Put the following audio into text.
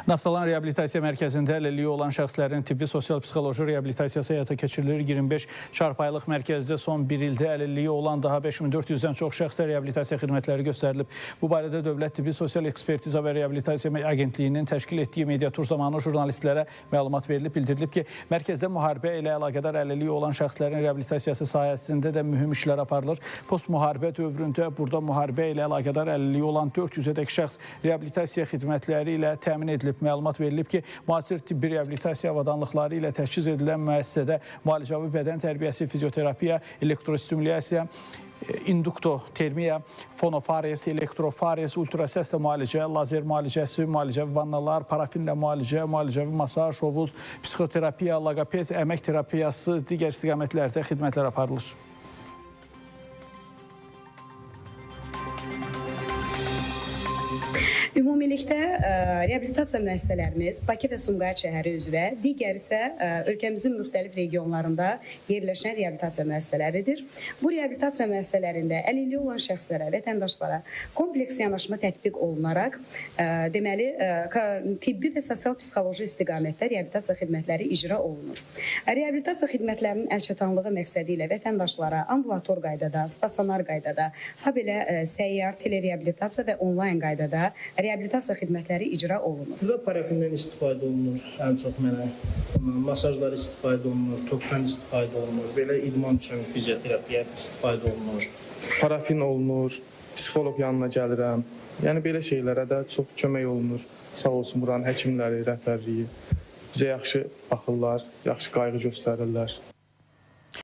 Naftalan Reabilitasiya Mərkəzində əlilliyi olan şəxslərin tibbi, sosial-psixoloji reabilitasiyası həyata keçirilir. 25 çarpayılıq mərkəzdə son bir ildə əlilliyi olan daha 5400-dən çox şəxsə reabilitasiya xidmətləri göstərilib. Bu barədə Dövlət Tibbi Sosial Ekspertiza və Reabilitasiya Agentliyinin təşkil etdiyi mediatur zamanı jurnalistlərə məlumat verilib. Bildirilib ki, mərkəzdə müharibə ilə əlaqədar əlilliyi olan şəxslərin reabilitasiyası sahəsində də mühüm işlər aparılır. Post-müharibə dövründə burada müharibə ilə əlaqədar əlilliyi olan 400-ədək şəxs reabilitasiya xidmətləri ilə təmin edilib. Məlumat verilib ki, müasir tibbi reabilitasiya avadanlıqları ilə təchiz edilən müəssisədə müalicəvi bədən tərbiyəsi, fizioterapiya, elektrostimulyasiya, induktotermiya, fonofares, elektrofares, ultrasəslə müalicə, lazer müalicəsi, müalicəvi vannalar, parafinlə müalicə, müalicəvi masaj, hovuz, psixoterapiya, logoped, əmək terapiyası, digər istiqamətlərdə xidmətlər aparılır. Ümumilikdə reabilitasiya müəssisələrimiz Bakı və Sumqayıt şəhəri üzrə, digər isə ölkəmizin müxtəlif regionlarında yerləşən reabilitasiya müəssisələridir. Bu reabilitasiya müəssisələrində əlilliyi olan şəxslərə, vətəndaşlara kompleks yanaşma tətbiq olunaraq, deməli, tibbi və sosial-psixoloji istiqamətdə reabilitasiya xidmətləri icra olunur. Reabilitasiya xidmətlərinin əlçatanlığı məqsədi ilə vətəndaşlara ambulator qaydada, stasionar qaydada, habelə səyyar, telereabilitasiya və onlayn qaydada reabilitasiya xidmətləri icra olunur. Burada parafindən istifadə olunur, ən çox mənə. Masajlar istifadə olunur, tokdan istifadə olunur, belə idman üçün fizioterapiya istifadə olunur. Parafin olunur, psixoloq yanına gəlirəm. Yəni belə şeylərə də çox kömək olunur. Sağ olsun buranın həkimləri, rəhbərliyi bizə yaxşı baxırlar, yaxşı qayğı göstərirlər.